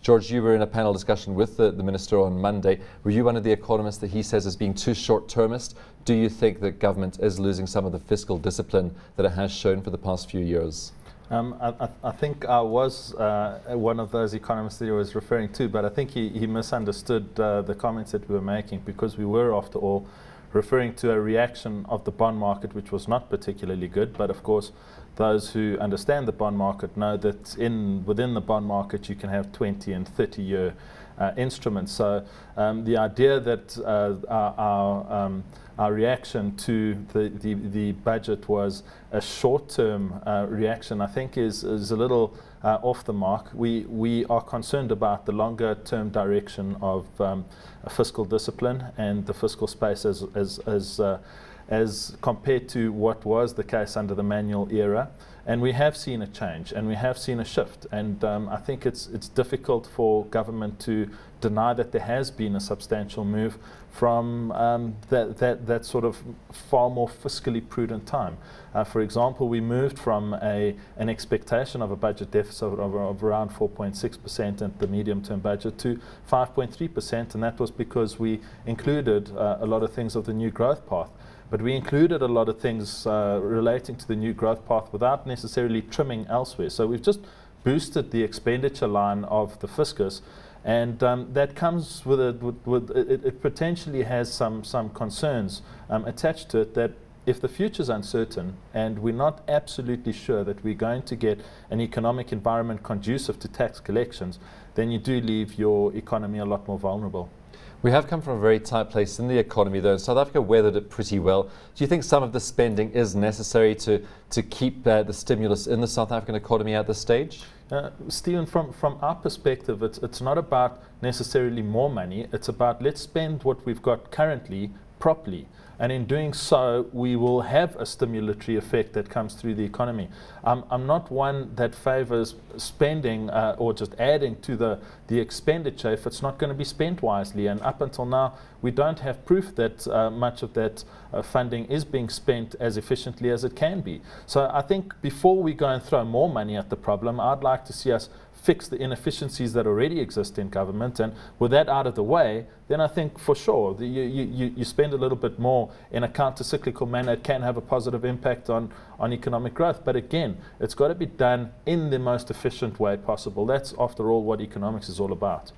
George, you were in a panel discussion with the Minister on Monday. Were you one of the economists that he says is being too short-termist? Do you think that government is losing some of the fiscal discipline that it has shown for the past few years? I think I was one of those economists that he was referring to, but I think he misunderstood the comments that we were making, because we were, after all, referring to a reaction of the bond market which was not particularly good. But of course, those who understand the bond market know that within the bond market you can have 20 and 30-year instruments. So the idea that our reaction to the budget was a short-term reaction, I think is a little off the mark. We are concerned about the longer-term direction of fiscal discipline and the fiscal space as compared to what was the case under the manual era. And we have seen a change, and we have seen a shift. And I think it's difficult for government to deny that there has been a substantial move from that sort of far more fiscally prudent time. For example, we moved from an expectation of a budget deficit of around 4.6% in the medium-term budget to 5.3%, and that was because we included a lot of things of the new growth path. But we included a lot of things relating to the new growth path without necessarily trimming elsewhere. So we've just boosted the expenditure line of the fiscus, and that comes with it potentially has some concerns attached to it, that if the future is uncertain and we're not absolutely sure that we're going to get an economic environment conducive to tax collections, then you do leave your economy a lot more vulnerable. We have come from a very tight place in the economy, though. South Africa weathered it pretty well. Do you think some of the spending is necessary to keep the stimulus in the South African economy at this stage? Stephen, from our perspective, it's not about necessarily more money. It's about, let's spend what we've got currently properly. And in doing so, we will have a stimulatory effect that comes through the economy. I'm not one that favors spending or just adding to the expenditure if it's not going to be spent wisely. And up until now, we don't have proof that much of that funding is being spent as efficiently as it can be. So I think before we go and throw more money at the problem, I'd like to see us fix the inefficiencies that already exist in government, and with that out of the way, then I think for sure you spend a little bit more in a counter-cyclical manner. It can have a positive impact on economic growth, but again, it's got to be done in the most efficient way possible. That's, after all, what economics is all about.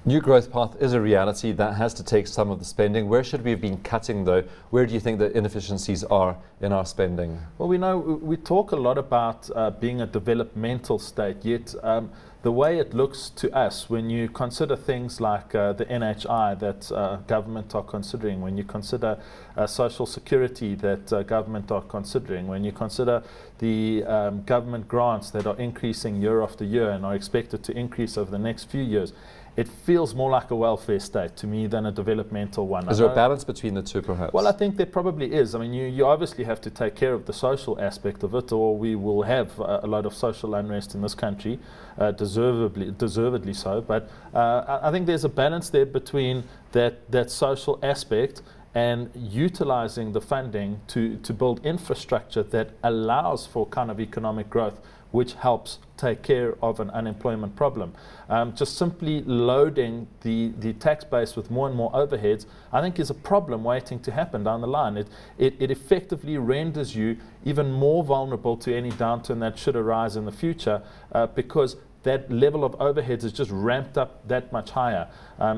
New growth path is a reality that has to take some of the spending. Where should we have been cutting, though? Where do you think the inefficiencies are in our spending? Well, we know we talk a lot about being a developmental state, yet the way it looks to us, when you consider things like the NHI that government are considering, when you consider social security that government are considering, when you consider the government grants that are increasing year after year and are expected to increase over the next few years, it feels more like a welfare state to me than a developmental one. Is there a balance between the two, perhaps? Well, I think there probably is. I mean, you obviously have to take care of the social aspect of it, or we will have a lot of social unrest in this country, deservedly so. But I think there's a balance there between that social aspect and utilizing the funding to build infrastructure that allows for kind of economic growth, which helps take care of an unemployment problem. Just simply loading the tax base with more and more overheads, I think, is a problem waiting to happen down the line. It effectively renders you even more vulnerable to any downturn that should arise in the future, because that level of overheads is just ramped up that much higher.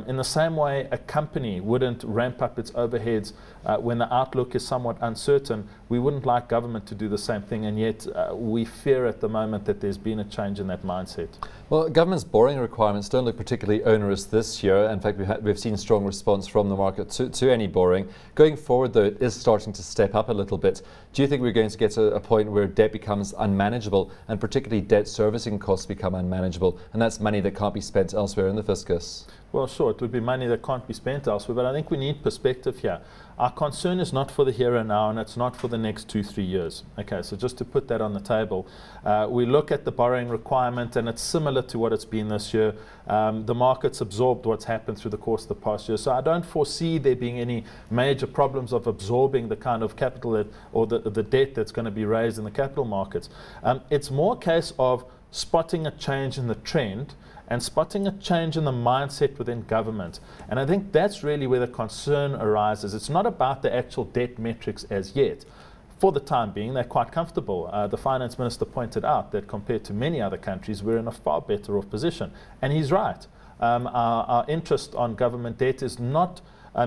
In the same way, a company wouldn't ramp up its overheads when the outlook is somewhat uncertain. We wouldn't like government to do the same thing, and yet we fear at the moment that there's been a change in that mindset. Well, government's borrowing requirements don't look particularly onerous this year. In fact, we've seen strong response from the market to any borrowing. Going forward, though, it is starting to step up a little bit. Do you think we're going to get to a point where debt becomes unmanageable, and particularly debt servicing costs become unmanageable, and that's money that can't be spent elsewhere in the fiscus? Well, sure, it would be money that can't be spent elsewhere, but I think we need perspective here. Our concern is not for the here and now, and it's not for the next 2-3 years. Okay, so just to put that on the table, we look at the borrowing requirement, and it's similar to what it's been this year. The market's absorbed what's happened through the course of the past year, so I don't foresee there being any major problems of absorbing the kind of capital or the debt that's going to be raised in the capital markets. It's more a case of spotting a change in the trend and spotting a change in the mindset within government. And I think that's really where the concern arises. It's not about the actual debt metrics as yet. For the time being, they're quite comfortable. The finance minister pointed out that compared to many other countries, we're in a far better off position. And he's right. Our interest on government debt is not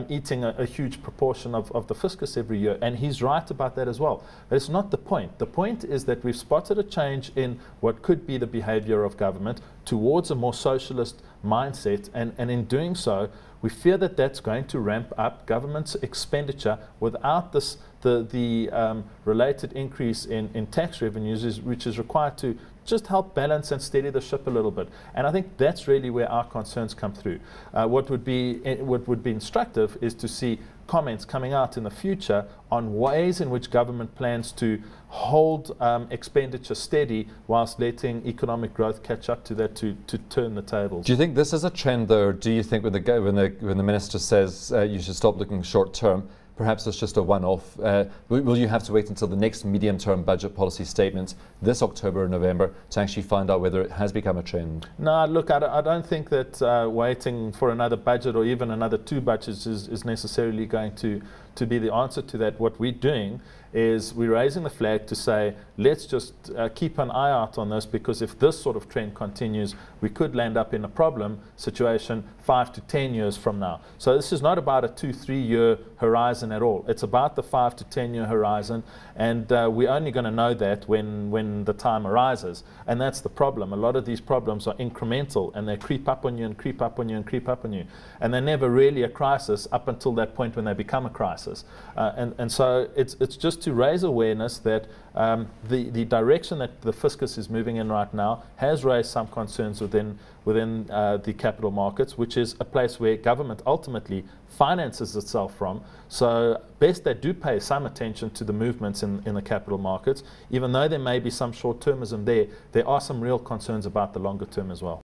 eating a huge proportion of the fiscus every year, and he's right about that as well. But it's not the point. The point is that we've spotted a change in what could be the behavior of government towards a more socialist mindset, and in doing so, we fear that that's going to ramp up government's expenditure without the related increase in tax revenues, which is required to just help balance and steady the ship a little bit. And I think that's really where our concerns come through. What would be instructive is to see comments coming out in the future on ways in which government plans to hold expenditure steady whilst letting economic growth catch up to that to turn the tables. Do you think this is a trend, though, or do you think when the minister says you should stop looking short term, perhaps it's just a one-off? Will you have to wait until the next medium-term budget policy statement this October or November to actually find out whether it has become a trend? No, look, I don't think that waiting for another budget or even another 2 budgets is necessarily going to be the answer to that. What we're doing is we're raising the flag to say, let's just keep an eye out on this, because if this sort of trend continues, we could land up in a problem situation 5 to 10 years from now. So this is not about a 2-3 year horizon at all. It's about the 5 to 10 year horizon, and we're only going to know that when the time arises. And that's the problem. A lot of these problems are incremental, and they creep up on you and creep up on you and creep up on you. And they're never really a crisis up until that point when they become a crisis. And so it's just to raise awareness that the direction that the fiscus is moving in right now has raised some concerns within the capital markets, which is a place where government ultimately finances itself from. So best they do pay some attention to the movements in the capital markets. Even though there may be some short-termism there are some real concerns about the longer term as well.